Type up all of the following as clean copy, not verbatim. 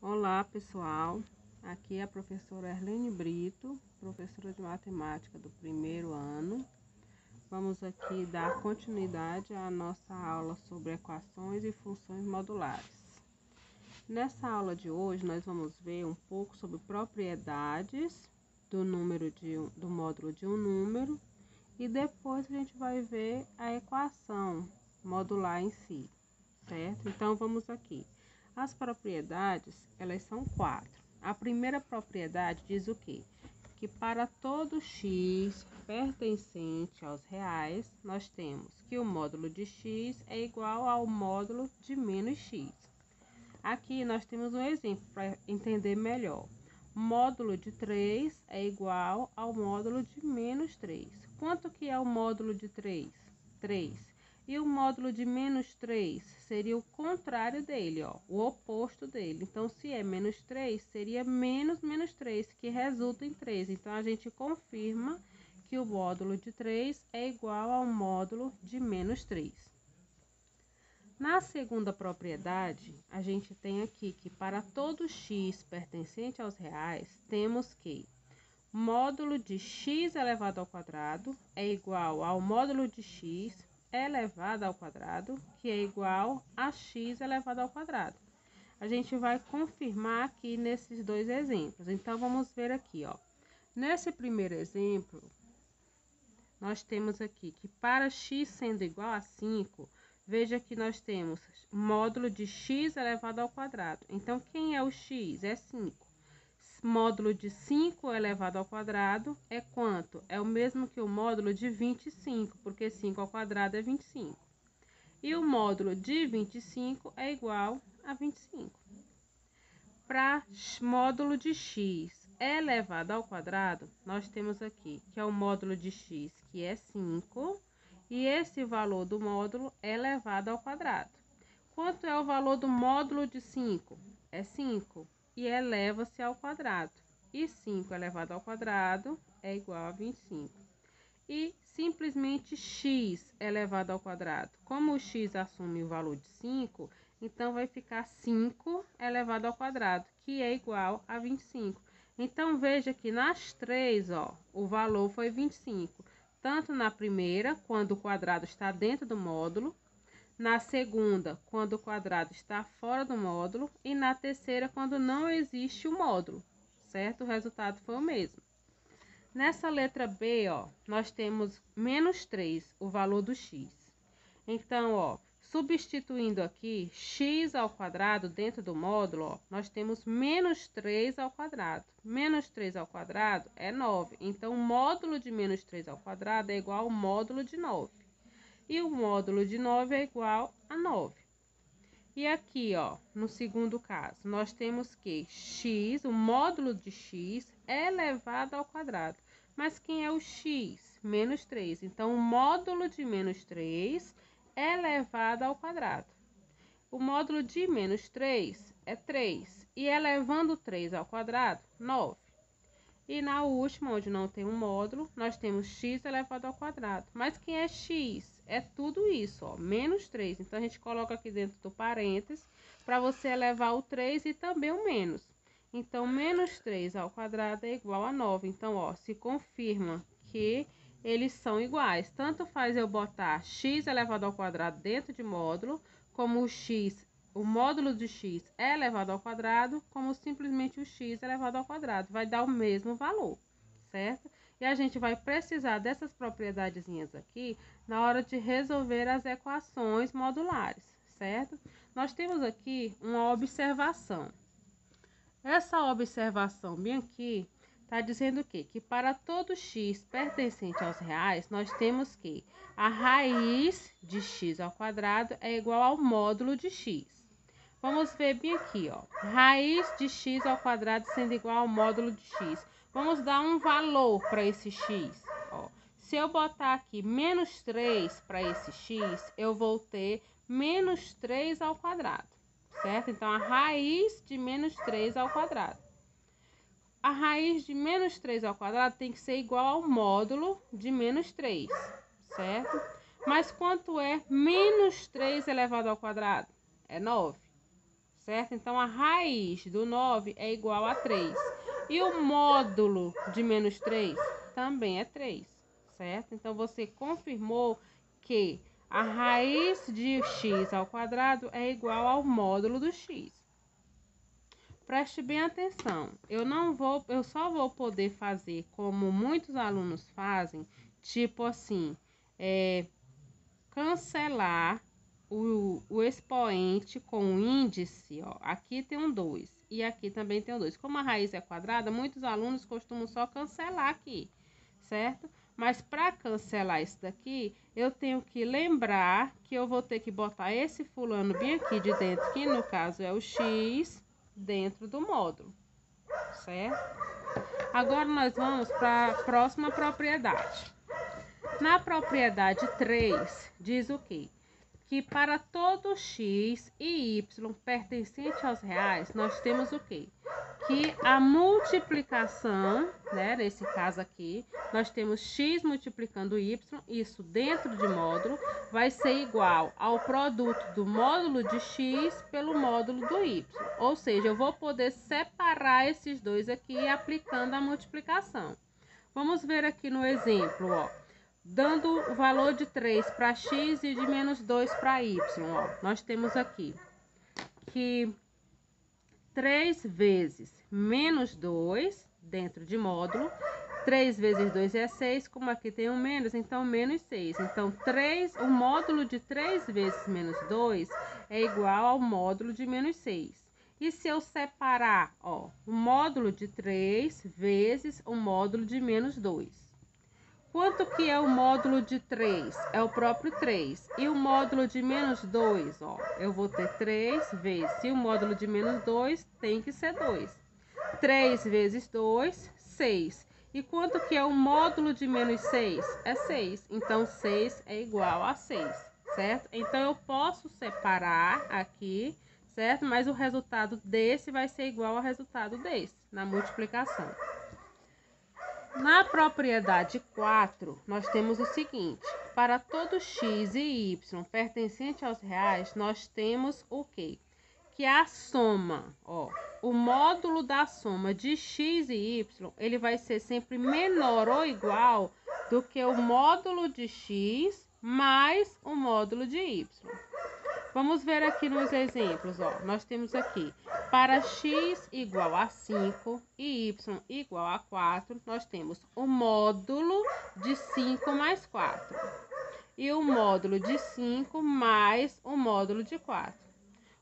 Olá, pessoal. Aqui é a professora Erlene Brito, professora de matemática do primeiro ano. Vamos aqui dar continuidade à nossa aula sobre equações e funções modulares. Nessa aula de hoje, nós vamos ver um pouco sobre propriedades do módulo de um número e depois a gente vai ver a equação modular em si, certo? Então, vamos aqui. As propriedades, elas são 4. A primeira propriedade diz o quê? Que para todo x pertencente aos reais, nós temos que o módulo de x é igual ao módulo de menos x. Aqui nós temos um exemplo para entender melhor. Módulo de 3 é igual ao módulo de menos 3. Quanto que é o módulo de 3? 3. E o módulo de menos 3 seria o contrário dele, ó, o oposto dele. Então, se é menos 3, seria menos 3, que resulta em 3. Então, a gente confirma que o módulo de 3 é igual ao módulo de menos 3. Na segunda propriedade, a gente tem aqui que para todo x pertencente aos reais, temos que módulo de x elevado ao quadrado é igual ao módulo de x elevado ao quadrado, que é igual a x elevado ao quadrado. A gente vai confirmar aqui nesses dois exemplos. Então, vamos ver aqui, ó. Nesse primeiro exemplo, nós temos aqui que para x sendo igual a 5, veja que nós temos módulo de x elevado ao quadrado. Então, quem é o x? É 5. Módulo de 5 elevado ao quadrado é quanto? É o mesmo que o módulo de 25, porque 5 ao quadrado é 25. E o módulo de 25 é igual a 25. Para módulo de x elevado ao quadrado, nós temos aqui que é o módulo de x, que é 5, e esse valor do módulo é elevado ao quadrado. Quanto é o valor do módulo de 5? É 5. E eleva-se ao quadrado. E 5 elevado ao quadrado é igual a 25. E simplesmente x elevado ao quadrado. Como o x assume o valor de 5, então vai ficar 5 elevado ao quadrado, que é igual a 25. Então, veja que nas três, ó, o valor foi 25. Tanto na primeira, quando o quadrado está dentro do módulo, na segunda, quando o quadrado está fora do módulo, e na terceira, quando não existe o módulo, certo? O resultado foi o mesmo. Nessa letra B, ó, nós temos menos 3, o valor do x. Então, ó, substituindo aqui x ao quadrado dentro do módulo, ó, nós temos menos 3 ao quadrado. Menos 3 ao quadrado é 9. Então, o módulo de menos 3 ao quadrado é igual ao módulo de 9. E o módulo de 9 é igual a 9. E aqui, ó, no segundo caso, nós temos que x, o módulo de x, é elevado ao quadrado. Mas quem é o x? Menos 3. Então, o módulo de menos 3 é elevado ao quadrado. O módulo de menos 3 é 3. E elevando 3 ao quadrado, 9. E na última, onde não tem um módulo, nós temos x elevado ao quadrado. Mas quem é x? É tudo isso, ó, menos 3. Então, a gente coloca aqui dentro do parênteses para você elevar o 3 e também o menos. Então, menos 3 ao quadrado é igual a 9. Então, ó, se confirma que eles são iguais. Tanto faz eu botar x elevado ao quadrado dentro de módulo, como o módulo de x é elevado ao quadrado, como simplesmente o x elevado ao quadrado. Vai dar o mesmo valor, certo? E a gente vai precisar dessas propriedadezinhas aqui na hora de resolver as equações modulares, certo? Nós temos aqui uma observação. Essa observação bem aqui está dizendo o quê? Que para todo x pertencente aos reais, nós temos que a raiz de x ao quadrado é igual ao módulo de x. Vamos ver bem aqui, ó. Raiz de x ao quadrado sendo igual ao módulo de x. Vamos dar um valor para esse x. Ó. Se eu botar aqui menos 3 para esse x, eu vou ter menos 3 ao quadrado, certo? Então, a raiz de menos 3 ao quadrado. A raiz de menos 3 ao quadrado tem que ser igual ao módulo de menos 3, certo? Mas quanto é menos 3 elevado ao quadrado? É 9. certo? Então, a raiz do 9 é igual a 3. E o módulo de menos 3 também é 3, certo? Então, você confirmou que a raiz de x ao quadrado é igual ao módulo do x. Preste bem atenção. Eu só vou poder fazer como muitos alunos fazem, tipo assim, cancelar o expoente com o índice, ó. Aqui tem um 2 e aqui também tem um 2. Como a raiz é quadrada, muitos alunos costumam só cancelar aqui, certo? Mas para cancelar isso daqui, eu tenho que lembrar que eu vou ter que botar esse fulano bem aqui de dentro, que no caso é o x, dentro do módulo, certo? Agora nós vamos para a próxima propriedade. Na propriedade 3, diz o quê? Que para todo x e y pertencente aos reais, nós temos o quê? Que a multiplicação, né, nesse caso aqui, nós temos x multiplicando y, isso dentro de módulo, vai ser igual ao produto do módulo de x pelo módulo do y. Ou seja, eu vou poder separar esses dois aqui aplicando a multiplicação. Vamos ver aqui no exemplo, ó. Dando o valor de 3 para x e de menos 2 para y, ó. Nós temos aqui que 3 vezes menos 2 dentro de módulo. 3 vezes 2 é 6, como aqui tem um menos, então menos 6. Então, o módulo de 3 vezes menos 2 é igual ao módulo de menos 6. E se eu separar, ó, o módulo de 3 vezes o módulo de menos 2? Quanto que é o módulo de 3? É o próprio 3. E o módulo de menos 2, ó, eu vou ter 3 vezes. E o módulo de menos 2 tem que ser 2. 3 vezes 2, 6. E quanto que é o módulo de menos 6? É 6. Então, 6 é igual a 6, certo? Então, eu posso separar aqui, certo? Mas o resultado desse vai ser igual ao resultado desse, na multiplicação. Na propriedade 4, nós temos o seguinte: para todo x e y pertencente aos reais, nós temos o quê? Que a soma, ó, o módulo da soma de x e y, ele vai ser sempre menor ou igual do que o módulo de x mais o módulo de y. Vamos ver aqui nos exemplos, ó. Nós temos aqui, para x igual a 5 e y igual a 4, nós temos o módulo de 5 mais 4. E o módulo de 5 mais o módulo de 4.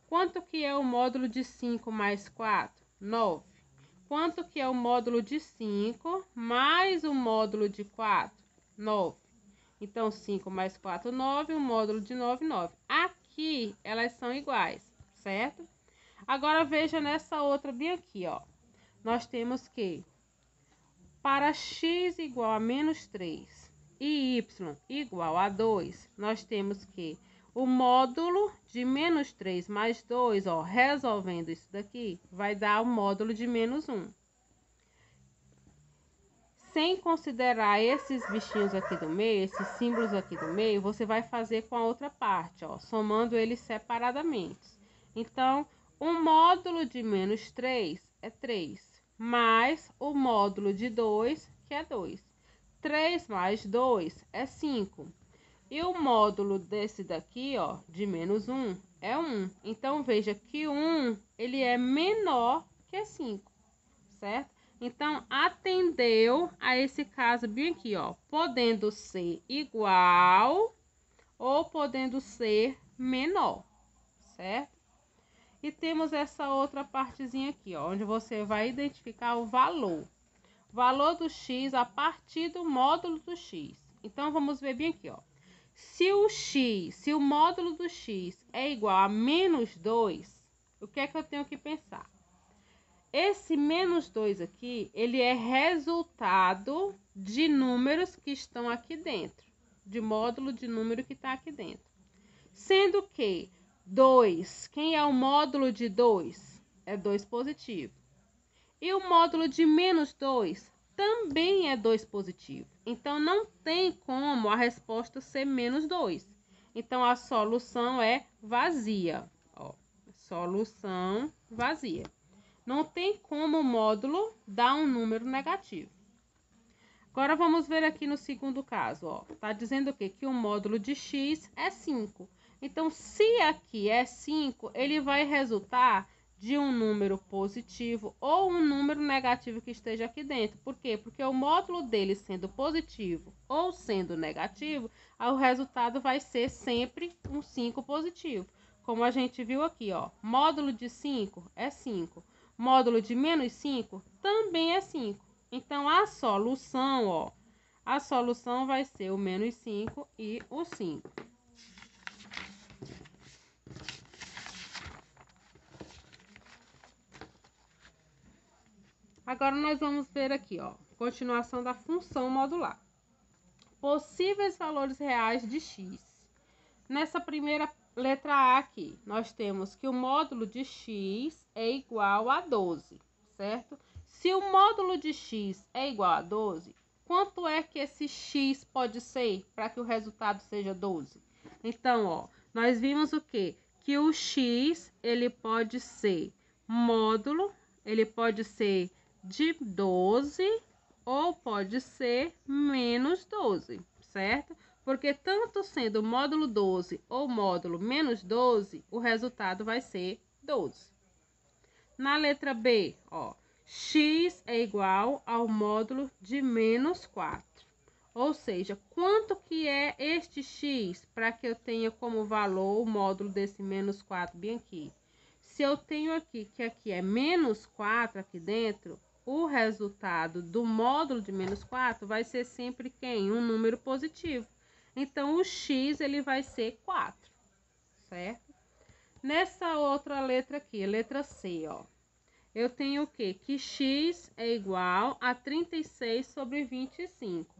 Quanto que é o módulo de 5 mais 4? 9. Quanto que é o módulo de 5 mais o módulo de 4? 9. Então, 5 mais 4, 9. O módulo de 9, 9. Aqui, elas são iguais, certo? Agora, veja nessa outra bem aqui, ó. Nós temos que, para x igual a menos 3 e y igual a 2, nós temos que o módulo de menos 3 mais 2, ó, resolvendo isso daqui, vai dar o módulo de menos 1. Sem considerar esses bichinhos aqui do meio, esses símbolos aqui do meio, você vai fazer com a outra parte, ó, somando eles separadamente. Então, o módulo de menos 3 é 3, mais o módulo de 2, que é 2. 3 mais 2 é 5. E o módulo desse daqui, ó, de menos 1, é 1. Então, veja que 1, ele é menor que 5, certo? Então, atendeu a esse caso bem aqui, ó, podendo ser igual ou podendo ser menor, certo? E temos essa outra partezinha aqui, ó, onde você vai identificar o valor do x a partir do módulo do x. Então, vamos ver bem aqui, ó. Se o módulo do x é igual a menos 2, o que é que eu tenho que pensar? Esse menos 2 aqui, ele é resultado de números que estão aqui dentro, de módulo de número que está aqui dentro. Sendo que 2, quem é o módulo de 2? É 2 positivo. E o módulo de menos 2 também é 2 positivo. Então, não tem como a resposta ser menos 2. Então, a solução é vazia. Ó, solução vazia. Não tem como o módulo dar um número negativo. Agora, vamos ver aqui no segundo caso, ó. Tá dizendo o quê? Que o módulo de x é 5. Então, se aqui é 5, ele vai resultar de um número positivo ou um número negativo que esteja aqui dentro. Por quê? Porque o módulo dele sendo positivo ou sendo negativo, o resultado vai ser sempre um 5 positivo. Como a gente viu aqui, ó. Módulo de 5 é 5. Módulo de menos 5 também é 5. Então, a solução, ó, a solução vai ser o menos 5 e o 5. Agora, nós vamos ver aqui, ó, continuação da função modular. Possíveis valores reais de x. Nessa primeira letra A aqui, nós temos que o módulo de x é igual a 12, certo? Se o módulo de x é igual a 12, quanto é que esse x pode ser para que o resultado seja 12? Então, ó, nós vimos o quê? Que o x, ele pode ser módulo, ele pode ser de 12 ou pode ser menos 12, certo? Porque tanto sendo módulo 12 ou módulo menos 12, o resultado vai ser 12. Na letra B, ó, x é igual ao módulo de menos 4. Ou seja, quanto que é este x para que eu tenha como valor o módulo desse menos 4 bem aqui? Se eu tenho aqui que aqui é menos 4 aqui dentro, o resultado do módulo de menos 4 vai ser sempre quem? Um número positivo. Então, o x ele vai ser 4, certo? Nessa outra letra aqui, letra C, ó. Eu tenho o quê? Que x é igual a 36 sobre 25.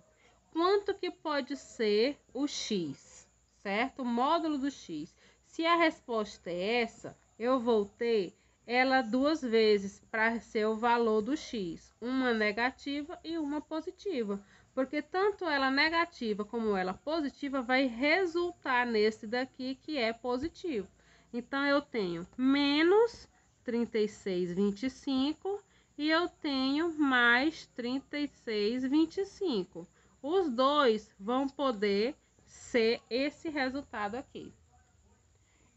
Quanto que pode ser o x, certo? O módulo do x. Se a resposta é essa, eu vou ter ela duas vezes para ser o valor do x. Uma negativa e uma positiva. Porque tanto ela negativa como ela positiva vai resultar nesse daqui que é positivo. Então, eu tenho menos 36,25 e eu tenho mais 36,25. Os dois vão poder ser esse resultado aqui.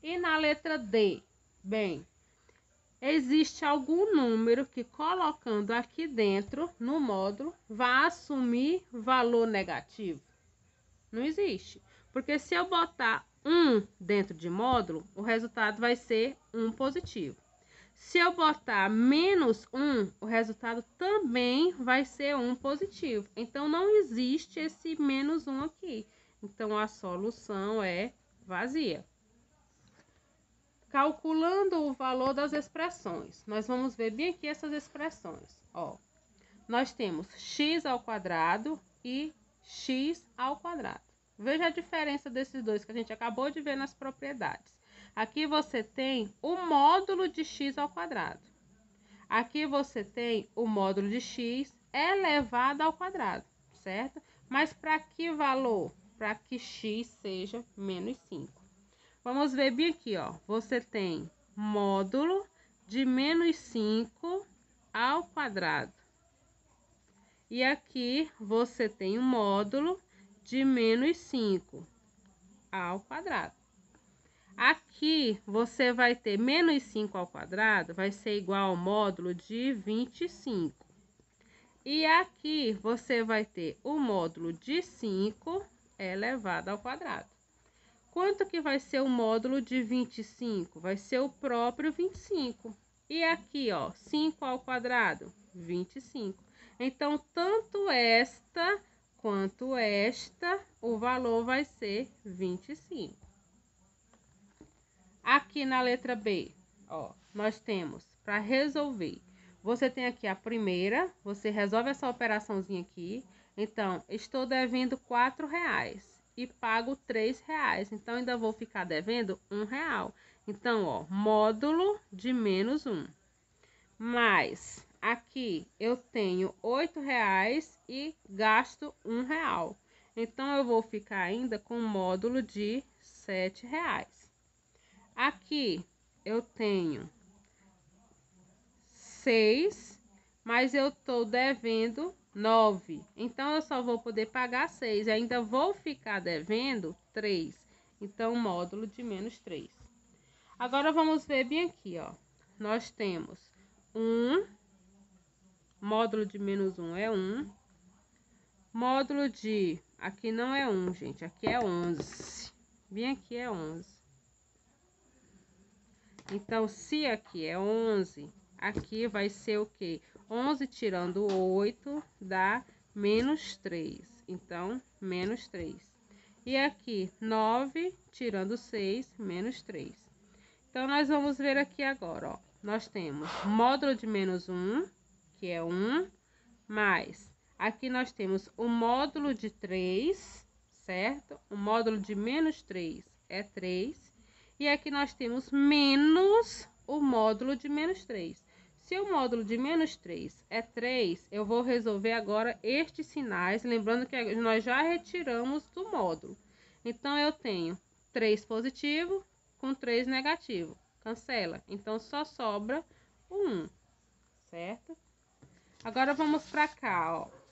E na letra D, bem, existe algum número que colocando aqui dentro, no módulo, vai assumir valor negativo? Não existe. Porque se eu botar 1 dentro de módulo, o resultado vai ser 1 positivo. Se eu botar menos 1, o resultado também vai ser 1 positivo. Então, não existe esse menos 1 aqui. Então, a solução é vazia. Calculando o valor das expressões, nós vamos ver bem aqui essas expressões. Ó, nós temos x ao quadrado e x ao quadrado. Veja a diferença desses dois que a gente acabou de ver nas propriedades. Aqui você tem o módulo de x ao quadrado. Aqui você tem o módulo de x elevado ao quadrado, certo? Mas para que valor? Para que x seja menos 5. Vamos ver bem aqui, ó. Você tem módulo de menos 5 ao quadrado. E aqui você tem o módulo de menos 5 ao quadrado. Aqui, você vai ter menos 5 ao quadrado, vai ser igual ao módulo de 25. E aqui, você vai ter o módulo de 5 elevado ao quadrado. Quanto que vai ser o módulo de 25? Vai ser o próprio 25. E aqui, ó, 5 ao quadrado, 25. Então, tanto esta quanto esta, o valor vai ser 25. Aqui na letra B, ó, nós temos para resolver. Você tem aqui a primeira, você resolve essa operaçãozinha aqui. Então, estou devendo R$4 e pago R$3. Então, ainda vou ficar devendo R$1. Então, ó, módulo de menos 1. Mas, aqui eu tenho R$8 e gasto R$1. Então, eu vou ficar ainda com módulo de R$7. Aqui eu tenho 6, mas eu tô devendo 9. Então, eu só vou poder pagar 6. Ainda vou ficar devendo 3. Então, módulo de menos 3. Agora, vamos ver bem aqui, ó. Nós temos 1, módulo de menos 1 é 1. Módulo de... Aqui não é 1, gente. Aqui é 11. Bem aqui é 11. Então, se aqui é 11, aqui vai ser o quê? 11 tirando 8 dá menos 3. Então, menos 3. E aqui, 9 tirando 6, menos 3. Então, nós vamos ver aqui agora, ó. Nós temos módulo de menos 1, que é 1, mais... Aqui nós temos o módulo de 3, certo? O módulo de menos 3 é 3. E aqui nós temos menos o módulo de menos 3. Se o módulo de menos 3 é 3, eu vou resolver agora estes sinais, lembrando que nós já retiramos do módulo. Então, eu tenho 3 positivo com 3 negativo. Cancela. Então, só sobra o 1, certo? Agora, vamos para cá, ó.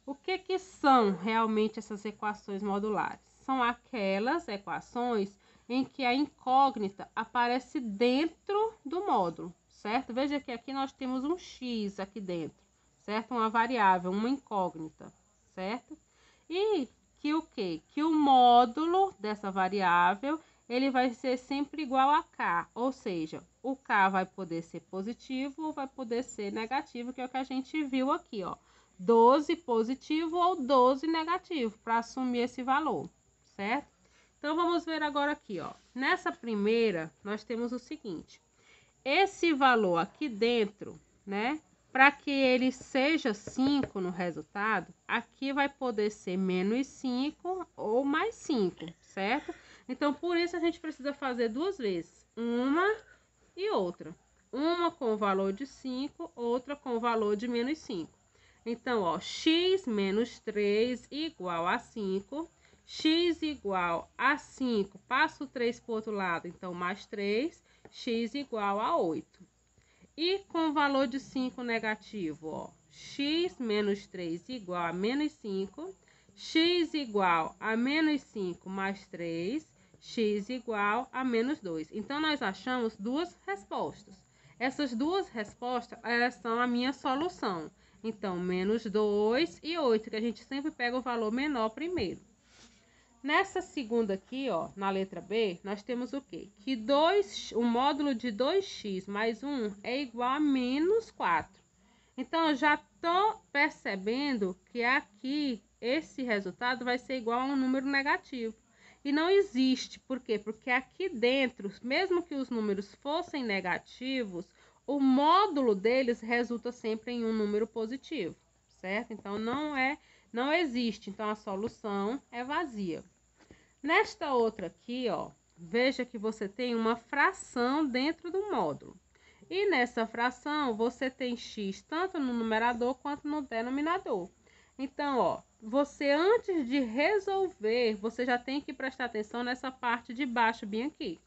O que são realmente essas equações modulares? São aquelas equações em que a incógnita aparece dentro do módulo, certo? Veja que aqui nós temos um x aqui dentro, certo? Uma variável, uma incógnita, certo? E que o quê? Que o módulo dessa variável, ele vai ser sempre igual a k, ou seja, o k vai poder ser positivo ou vai poder ser negativo, que é o que a gente viu aqui, ó. 12 positivo ou 12 negativo, para assumir esse valor, certo? Então, vamos ver agora aqui, ó. Nessa primeira, nós temos o seguinte. Esse valor aqui dentro, né? Para que ele seja 5 no resultado, aqui vai poder ser menos 5 ou mais 5, certo? Então, por isso, a gente precisa fazer duas vezes. Uma e outra. Uma com o valor de 5, outra com o valor de menos 5. Então, ó, x menos 3 igual a 5. X igual a 5. Passo o 3 para o outro lado, então, mais 3. X igual a 8. E com o valor de 5 negativo, ó, x menos 3 igual a menos 5. X igual a menos 5 mais 3. X igual a menos 2. Então, nós achamos duas respostas. Essas duas respostas, elas são a minha solução. Então, menos 2 e 8, que a gente sempre pega o valor menor primeiro. Nessa segunda aqui, ó, na letra B, nós temos o quê? Que o módulo de 2x mais 1 é igual a menos 4. Então, eu já tô percebendo que aqui, esse resultado vai ser igual a um número negativo. E não existe. Por quê? Porque aqui dentro, mesmo que os números fossem negativos, o módulo deles resulta sempre em um número positivo, certo? Então, não existe. Então, a solução é vazia. Nesta outra aqui, ó, veja que você tem uma fração dentro do módulo. E nessa fração, você tem x tanto no numerador quanto no denominador. Então, ó, você antes de resolver, você já tem que prestar atenção nessa parte de baixo bem aqui.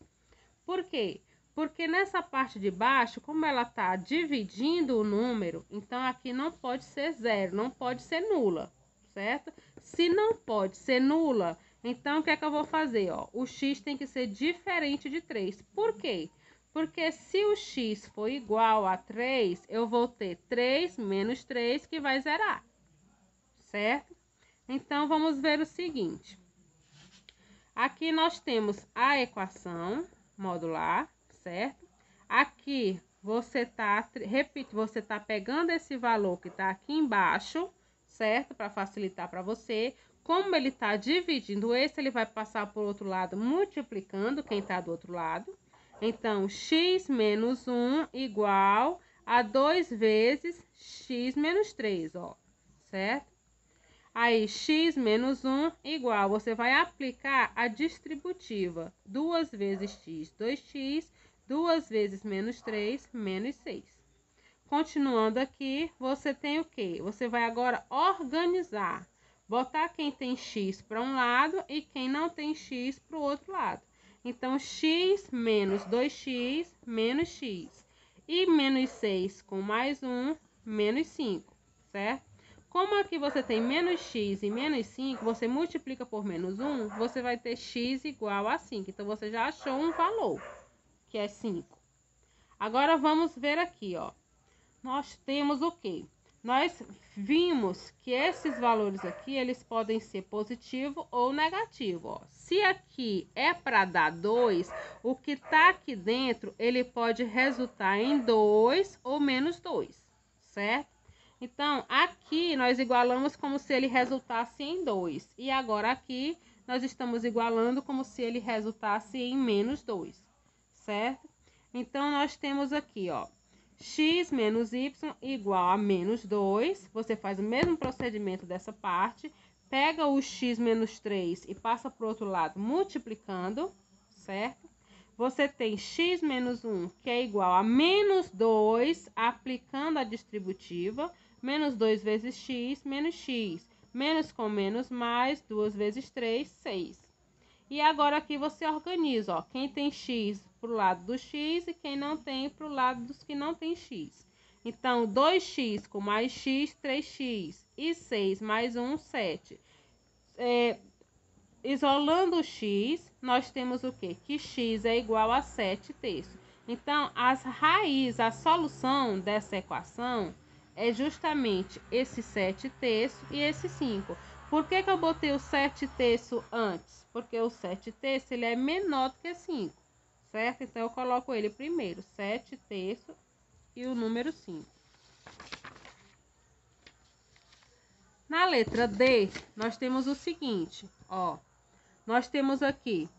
Por quê? Porque nessa parte de baixo, como ela está dividindo o número, então aqui não pode ser zero, não pode ser nula, certo? Se não pode ser nula, então o que é que eu vou fazer? Ó, o x tem que ser diferente de 3. Por quê? Porque se o x for igual a 3, eu vou ter 3 menos 3 que vai zerar, certo? Então, vamos ver o seguinte. Aqui nós temos a equação modular, certo? Aqui você tá pegando esse valor que tá aqui embaixo, certo? Para facilitar para você. Como ele tá dividindo esse, ele vai passar por outro lado multiplicando quem tá do outro lado. Então, x menos 1 igual a 2 vezes x menos 3, ó, certo? Aí, x menos 1 igual, você vai aplicar a distributiva. 2 vezes x, 2x, 2 vezes menos 3, menos 6. Continuando aqui, você tem o quê? Você vai agora organizar. Botar quem tem x para um lado e quem não tem x para o outro lado. Então, x menos 2x menos x. E menos 6 com mais 1, menos 5, certo? Como aqui você tem menos x e menos 5, você multiplica por menos 1, você vai ter x igual a 5. Então, você já achou um valor, que é 5. Agora, vamos ver aqui, ó. Nós temos o quê? Nós vimos que esses valores aqui, eles podem ser positivo ou negativo, ó. Se aqui é para dar 2, o que tá aqui dentro, ele pode resultar em 2 ou menos 2, certo? Então, aqui nós igualamos como se ele resultasse em 2. E agora aqui nós estamos igualando como se ele resultasse em menos 2, certo? Então, nós temos aqui, ó, x menos y igual a menos 2. Você faz o mesmo procedimento dessa parte. Pega o x menos 3 e passa para o outro lado multiplicando, certo? Você tem x menos 1, que é igual a menos 2, aplicando a distributiva. Menos 2 vezes x, menos x. Menos com menos mais, 2 vezes 3, 6. E agora aqui você organiza, ó, quem tem x para o lado do x e quem não tem para o lado dos que não tem x. Então, 2x com mais x, 3x. E 6 mais 1, 7. Isolando o x, nós temos o quê? Que x é igual a 7 terços. Então, as raízes, a solução dessa equação é justamente esse 7 terços e esse 5. Por que eu botei o 7 terços antes? Porque o 7 terços ele é menor do que 5, certo? Então, eu coloco ele primeiro, 7 terços e o número 5. Na letra D, nós temos o seguinte, ó. Nós temos aqui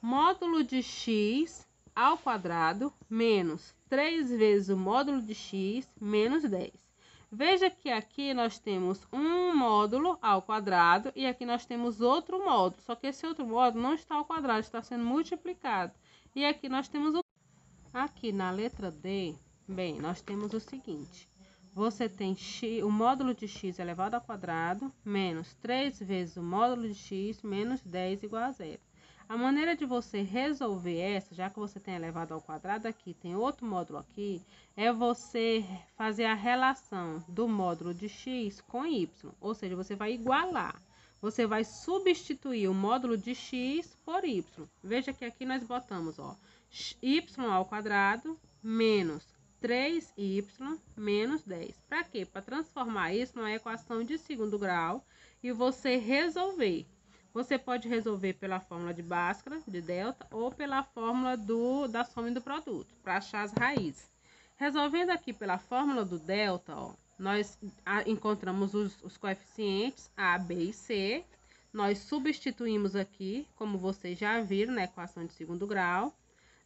módulo de x ao quadrado menos 3 vezes o módulo de x menos 10. Veja que aqui nós temos um módulo ao quadrado e aqui nós temos outro módulo. Só que esse outro módulo não está ao quadrado, está sendo multiplicado. E aqui nós temos o... Aqui na letra D, bem, nós temos o seguinte. Você tem x, o módulo de x elevado ao quadrado menos 3 vezes o módulo de x menos 10 igual a 0. A maneira de você resolver essa, já que você tem elevado ao quadrado aqui, tem outro módulo aqui, é você fazer a relação do módulo de x com y. Ou seja, você vai igualar. Você vai substituir o módulo de x por y. Veja que aqui nós botamos, ó, y ao quadrado menos 3y menos 10. Para quê? Para transformar isso numa equação de segundo grau e você resolver. Você pode resolver pela fórmula de Bhaskara, de delta, ou pela fórmula da soma do produto, para achar as raízes. Resolvendo aqui pela fórmula do delta, ó, nós encontramos os coeficientes A, B e C. Nós substituímos aqui, como vocês já viram na equação de segundo grau.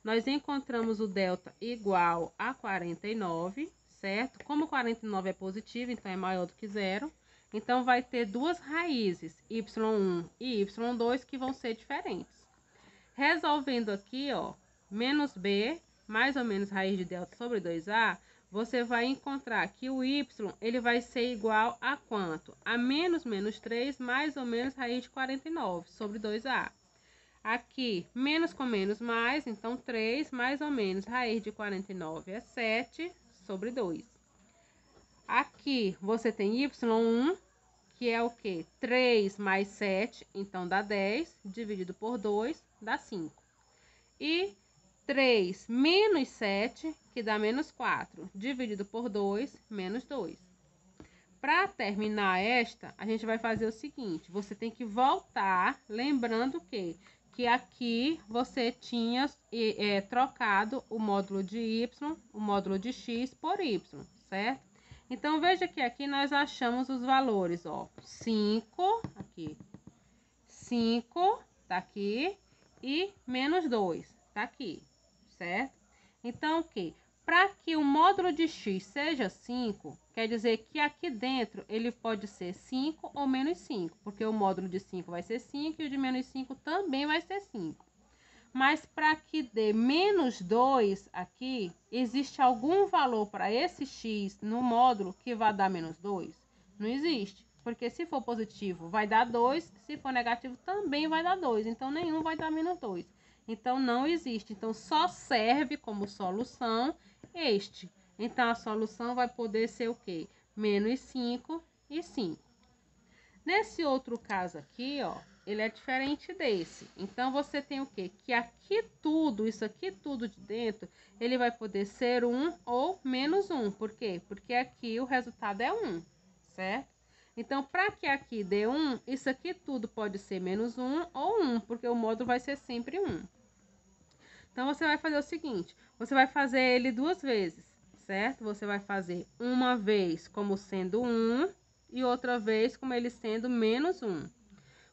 Nós encontramos o delta igual a 49, certo? Como 49 é positivo, então é maior do que zero. Então, vai ter duas raízes, y1 e y2, que vão ser diferentes. Resolvendo aqui, ó, menos b, mais ou menos raiz de delta sobre 2a, você vai encontrar que o y, ele vai ser igual a quanto? A menos 3, mais ou menos raiz de 49 sobre 2a. Aqui, menos com menos mais, então 3, mais ou menos raiz de 49 é 7 sobre 2. Aqui você tem y1, que é o que? 3 mais 7, então dá 10, dividido por 2, dá 5. E 3 menos 7, que dá menos 4, dividido por 2, menos 2. Para terminar esta, a gente vai fazer o seguinte, você tem que voltar, lembrando que aqui você tinha trocado o módulo de y, o módulo de x por y, certo? Então, veja que aqui nós achamos os valores, ó, 5, aqui, 5, tá aqui, e menos 2, tá aqui, certo? Então, o quê? Para que o módulo de x seja 5, quer dizer que aqui dentro ele pode ser 5 ou menos 5, porque o módulo de 5 vai ser 5 e o de menos 5 também vai ser 5. Mas para que dê menos 2 aqui, existe algum valor para esse x no módulo que vai dar menos 2? Não existe, porque se for positivo vai dar 2, se for negativo também vai dar 2, então nenhum vai dar menos 2. Então, não existe. Então, só serve como solução este. Então, a solução vai poder ser o quê? Menos 5 e 5. Nesse outro caso aqui, ó, ele é diferente desse. Então, você tem o quê? Que aqui tudo, isso aqui tudo de dentro, ele vai poder ser 1 ou menos 1. Por quê? Porque aqui o resultado é 1, certo? Então, para que aqui dê 1, isso aqui tudo pode ser menos 1 ou 1, porque o módulo vai ser sempre 1. Então, você vai fazer o seguinte, você vai fazer ele 2 vezes, certo? Você vai fazer uma vez como sendo 1 e outra vez como ele sendo menos 1.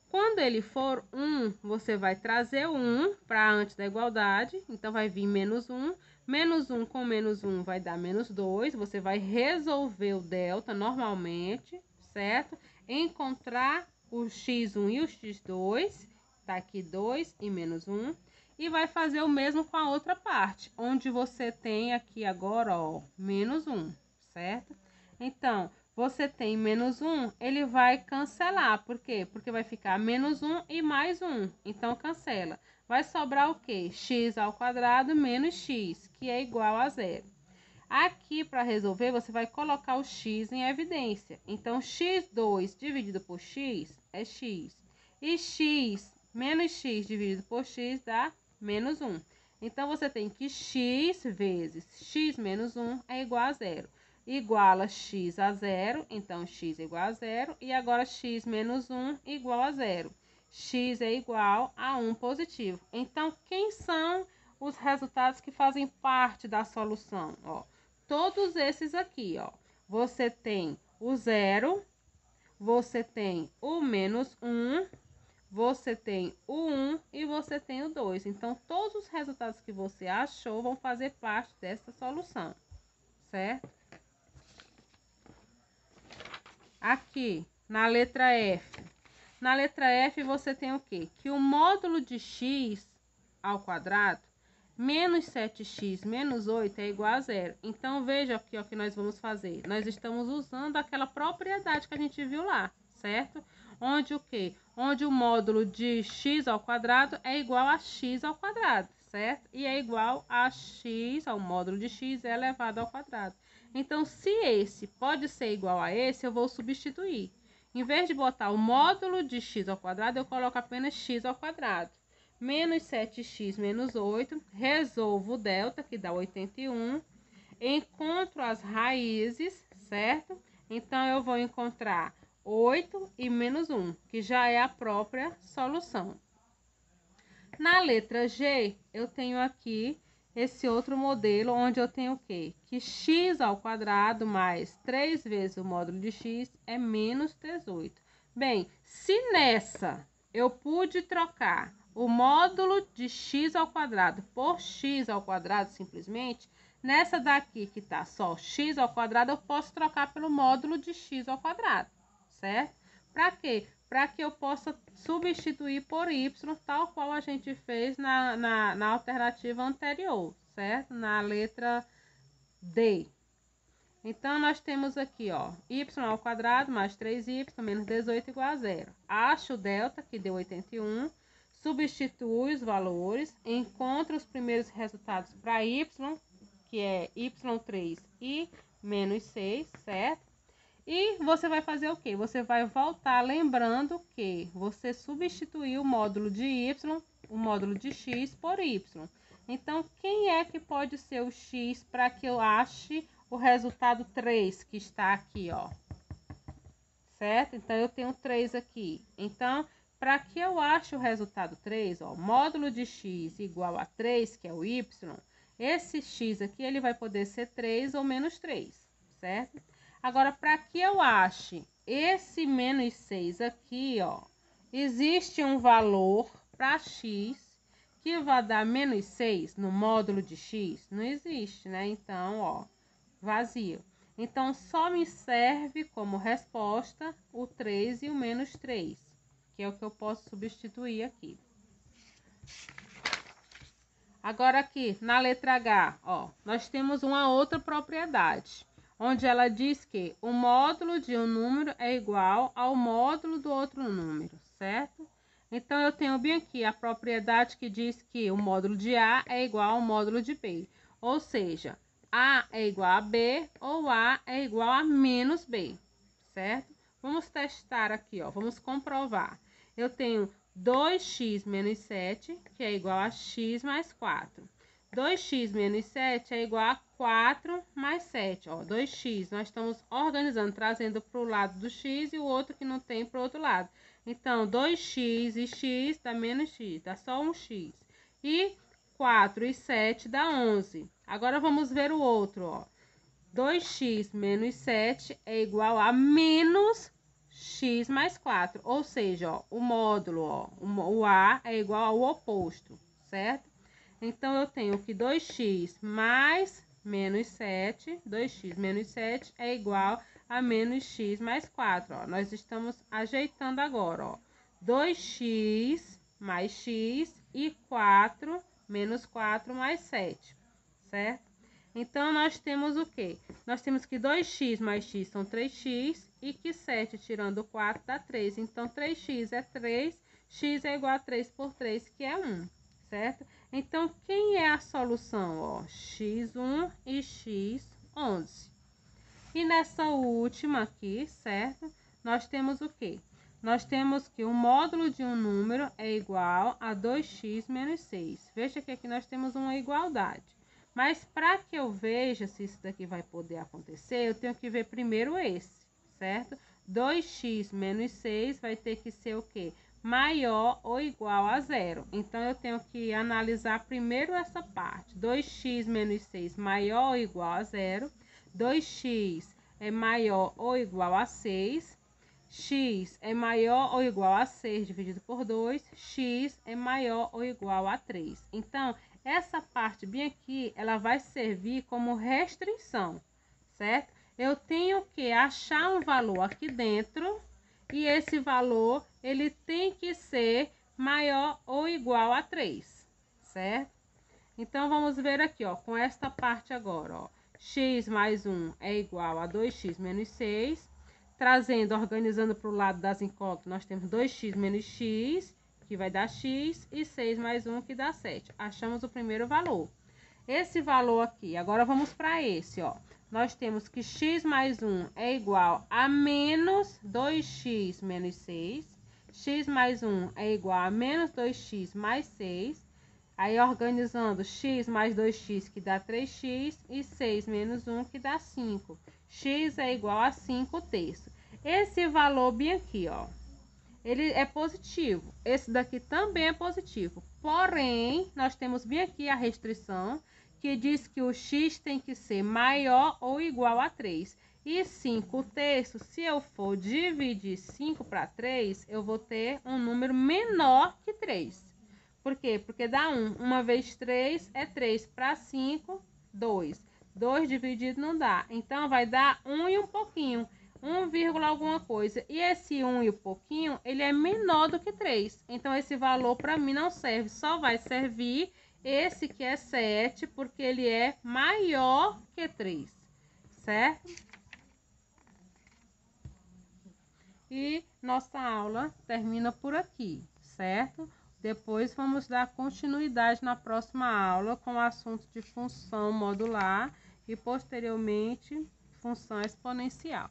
Quando ele for 1, você vai trazer o 1 para antes da igualdade, então vai vir menos 1. Menos 1 com menos 1 vai dar menos 2, você vai resolver o delta normalmente, certo? Encontrar o x1 e o x2, tá aqui 2 e menos 1. E vai fazer o mesmo com a outra parte, onde você tem aqui agora, ó, menos 1, certo? Então, você tem menos 1, ele vai cancelar. Por quê? Porque vai ficar menos 1 e mais 1. Então, cancela. Vai sobrar o quê? X ao quadrado menos x, que é igual a 0. Aqui, para resolver, você vai colocar o x em evidência. Então, x2 dividido por x é x. E x menos x dividido por x dá menos 1. Então, você tem que x vezes x menos 1 é igual a 0. Igual a x a 0, então x é igual a 0. E agora x menos 1 igual a 0. X é igual a 1 positivo. Então, quem são os resultados que fazem parte da solução? Ó, todos esses aqui, ó. Você tem o 0, você tem o menos 1, você tem o 1 e você tem o 2. Então, todos os resultados que você achou vão fazer parte dessa solução, certo? Aqui, na letra F. Na letra F, você tem o quê? Que o módulo de x ao quadrado menos 7x menos 8 é igual a 0. Então, veja aqui o que nós vamos fazer. Nós estamos usando aquela propriedade que a gente viu lá, certo? Onde o quê? Onde o módulo de x ao quadrado é igual a x ao quadrado, certo? E é igual a x, ao módulo de x elevado ao quadrado. Então, se esse pode ser igual a esse, eu vou substituir. Em vez de botar o módulo de x ao quadrado, eu coloco apenas x ao quadrado. Menos 7x menos 8, resolvo o delta, que dá 81. Encontro as raízes, certo? Então, eu vou encontrar 8 e menos 1, que já é a própria solução. Na letra G, eu tenho aqui esse outro modelo, onde eu tenho o quê? Que x ao quadrado mais 3 vezes o módulo de x é menos 18. Bem, se nessa eu pude trocar o módulo de x ao quadrado por x ao quadrado simplesmente, nessa daqui que tá só x ao quadrado, eu posso trocar pelo módulo de x ao quadrado, certo? Para quê? Para que eu possa substituir por y, tal qual a gente fez na alternativa anterior, certo? Na letra D. Então, nós temos aqui, ó, y ao quadrado mais 3y menos 18 igual a 0. Acho o delta, que deu 81, substitui os valores, encontra os primeiros resultados para y, que é y3 e menos 6, certo? E você vai fazer o quê? Você vai voltar lembrando que você substituiu o módulo de y, o módulo de x por y. Então, quem é que pode ser o x para que eu ache o resultado 3, que está aqui, ó? Certo? Então, eu tenho 3 aqui. Então, para que eu ache o resultado 3, ó, módulo de x igual a 3, que é o y, esse x aqui, ele vai poder ser 3 ou menos 3, certo? Agora, para que eu ache esse menos 6 aqui, ó, existe um valor para x que vai dar menos 6 no módulo de x? Não existe, né? Então, ó, vazio. Então, só me serve como resposta o 3 e o menos 3, que é o que eu posso substituir aqui. Agora, aqui, na letra H, ó, nós temos uma outra propriedade, onde ela diz que o módulo de um número é igual ao módulo do outro número, certo? Então, eu tenho bem aqui a propriedade que diz que o módulo de A é igual ao módulo de B. Ou seja, A é igual a B ou A é igual a menos B, certo? Vamos testar aqui, ó. Vamos comprovar. Eu tenho 2x menos 7, que é igual a x mais 4. 2x menos 7 é igual a 4 mais 7. Ó, 2x, nós estamos organizando, trazendo para o lado do x e o outro que não tem para o outro lado. Então, 2x e x dá menos x, dá só um x. E 4 e 7 dá 11. Agora, vamos ver o outro, ó. 2x menos 7 é igual a menos x mais 4. Ou seja, ó, o módulo, ó, o A é igual ao oposto, certo? Então, eu tenho que 2x mais menos 7, 2x menos 7 é igual a menos x mais 4, ó. Nós estamos ajeitando agora, ó. 2x mais x e 4 menos 4 mais 7, certo? Então, nós temos o quê? Nós temos que 2x mais x são 3x e que 7 tirando 4 dá 3. Então, 3x é 3, x é igual a 3 por 3, que é 1, certo? Então, quem é a solução? Ó, x1 e x11. E nessa última aqui, certo? Nós temos o quê? Nós temos que o módulo de um número é igual a 2x menos 6. Veja que aqui nós temos uma igualdade. Mas para que eu veja se isso daqui vai poder acontecer, eu tenho que ver primeiro esse, certo? 2x menos 6 vai ter que ser o quê? Maior ou igual a 0. Então, eu tenho que analisar primeiro essa parte. 2x menos 6 maior ou igual a 0. 2x é maior ou igual a 6. X é maior ou igual a 6 dividido por 2. X é maior ou igual a 3. Então, essa parte bem aqui, ela vai servir como restrição, certo? Eu tenho que achar um valor aqui dentro e esse valor, ele tem que ser maior ou igual a 3, certo? Então, vamos ver aqui, ó, com esta parte agora, ó. X mais 1 é igual a 2x menos 6. Trazendo, organizando para o lado das incógnitas, nós temos 2x menos x, que vai dar x, e 6 mais 1, que dá 7. Achamos o primeiro valor. Esse valor aqui, agora vamos para esse, ó. Nós temos que x mais 1 é igual a menos 2x menos 6. X mais 1 é igual a menos 2x mais 6. Aí, organizando, x mais 2x, que dá 3x, e 6 menos 1, que dá 5. X é igual a 5 terços. Esse valor bem aqui, ó, ele é positivo. Esse daqui também é positivo. Porém, nós temos bem aqui a restrição, que diz que o x tem que ser maior ou igual a 3. E 5 terços, se eu for dividir 5 para 3, eu vou ter um número menor que 3. Por quê? Porque dá 1. 1 vezes 3 é 3. Para 5, 2. 2 dividido não dá. Então, vai dar 1 e um pouquinho. 1, alguma coisa. E esse 1 e um pouquinho, ele é menor do que 3. Então, esse valor para mim não serve. Só vai servir esse que é 7, porque ele é maior que 3. Certo? E nossa aula termina por aqui, certo? Depois vamos dar continuidade na próxima aula com o assunto de função modular e posteriormente função exponencial.